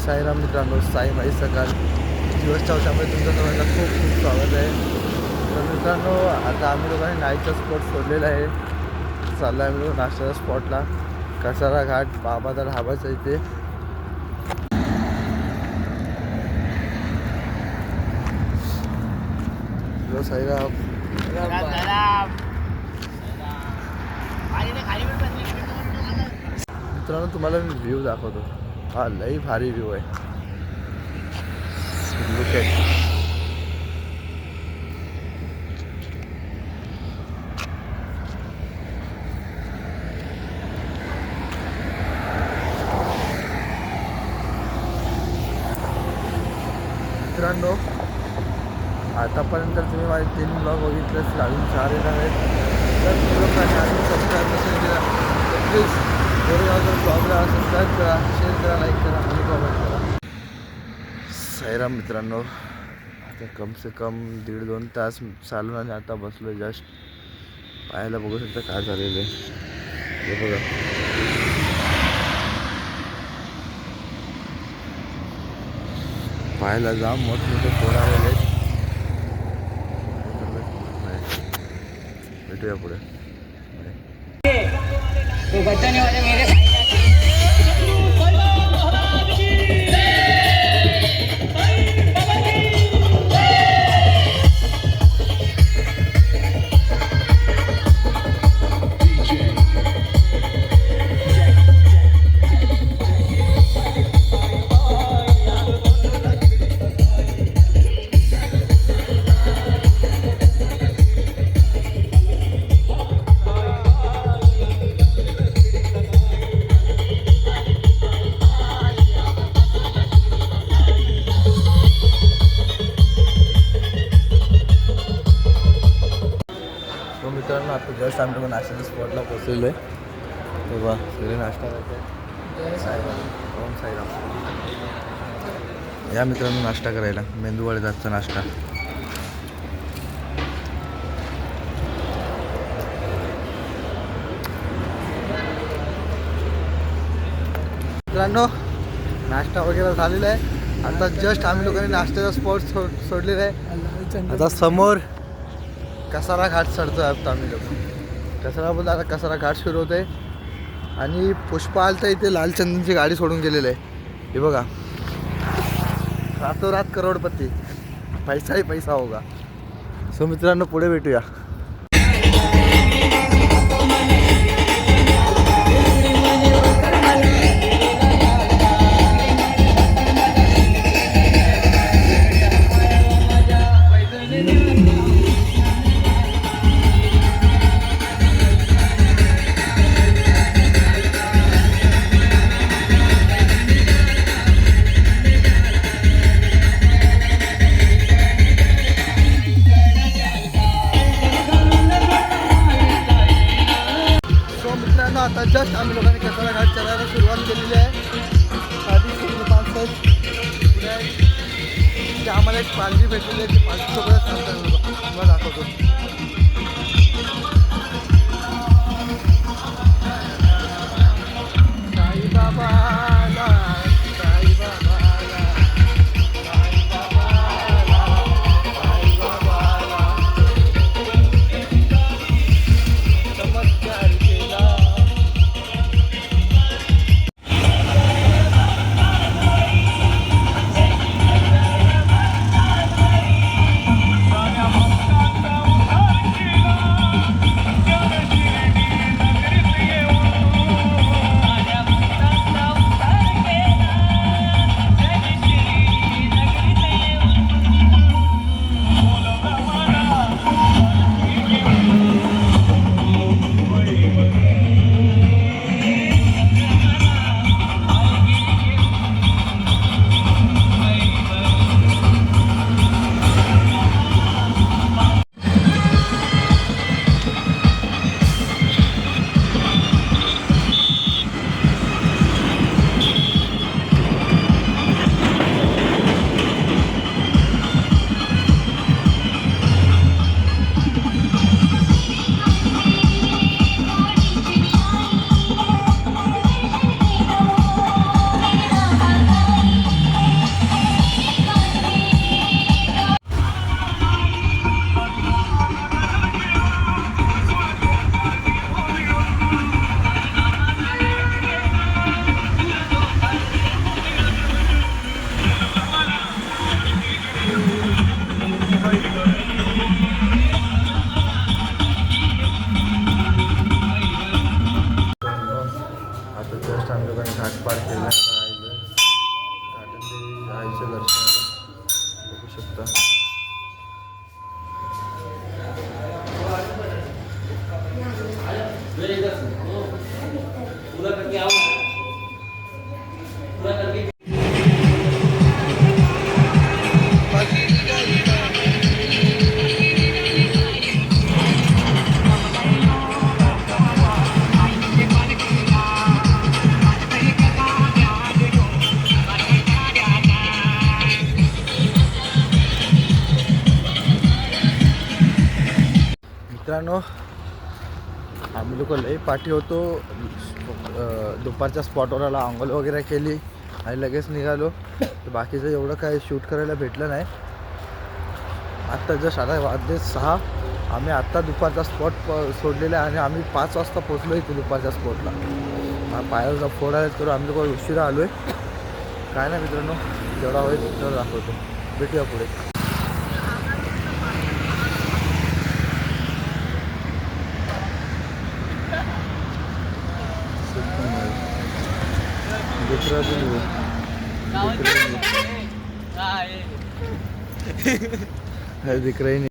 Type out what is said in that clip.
साईराम मित्रांनो, साई माई सकाळ दिवस चौथ्यामध्ये तुमच्या सर्वांना खूप खूप स्वागत आहे. तर मित्रांनो, आता आम्ही लोकांनी नाईटचा स्पॉट सोडलेला आहे. चाललो आम्ही लोक नाश्त्याच्या स्पॉटला, कसारा घाट बाबाचा ढाबाचा इथे. हॅलो साईराम. मित्रांनो, तुम्हाला मी व्ह्यू दाखवतो. हा लई भारी व्ह्यू आहे. Look at. मित्रांनो, आतापर्यंत तुम्ही माझे 3 ब्लॉग बघितले असतील, अजून 4 येणार आहेत. तर तुम्ही लोकांनी अजून सबस्क्राईब नसेल केला तर प्लीज गोरेगावकर ब्लॉगला सबस्क्राईब करा, शेअर करा, लाईक करा आणि कमेंट करा. साईराम मित्रांनो, आता कम से कम 1.5-2 तास चालून आणि आता बसलो जस्ट. पाहायला बघू शकता काय झालेलं आहे. हे बघा, पाहायला जाम मोठमोठे पोर आलेले आहेत. भेटूया पुढे. तो बचाने वाले मेरे भाई मित्रांनो, आता जस्ट आम्ही लोक नाश्त्याच्या स्पॉटला पोचलेलो आहे. तेव्हा सगळे नाश्ता करतो. साईराम, ओम साईराम. या मित्रांनो नाश्ता करायला, मेंदूवडेचा नाश्ता. मित्रांनो, नाश्ता वगैरे झालेला आहे. आता जस्ट आम्ही लोकांनी नाश्त्याचा स्पॉट सोडलेला आहे. आता समोर कसारा घाट चढतो आहे. आता आम्ही लोक कसारा बोलतो, आता कसारा घाट सुरू होत आहे. आणि पुष्पा आलता इथे लालचंदनची गाडी सोडून गेलेलं आहे. हे बघा, रातोरात करोडपती, पैसा ही पैसा होगा. सो मित्रांनो, पुढे भेटूया. आता जस्ट आम्ही लोकांनी कसारा घाट चढायला सुरुवात केलेली आहे. साधी 5 ते आम्हाला एक पालखी भेटलेली आहे. ती पालखीसोबतच सांगतात तुम्हाला दाखवतो. साईबाबाला, साईबाबाला, चमत्कार केला. मित्रांनो आम्ही लोक लई पाठी होतो. दुपारच्या स्पॉटवर आला, आंघोळ वगैरे केली आणि लगेच निघालो. तर बाकीचं एवढं काय शूट करायला भेटलं नाही. आत्ता जस्ट आता वाजले 6. आम्ही आत्ता दुपारचा स्पॉट सोडलेला आहे आणि आम्ही 5 वाजता पोचलो इथे दुपारच्या स्पॉटला. पायाचा फोड आहे तर आम्ही लोक उशिरा आलो आहे. काय नाही मित्रांनो, जेवढा होईल तेवढं दाखवतो. भेटूया पुढे. दुसरा दिख रहा ही नहीं.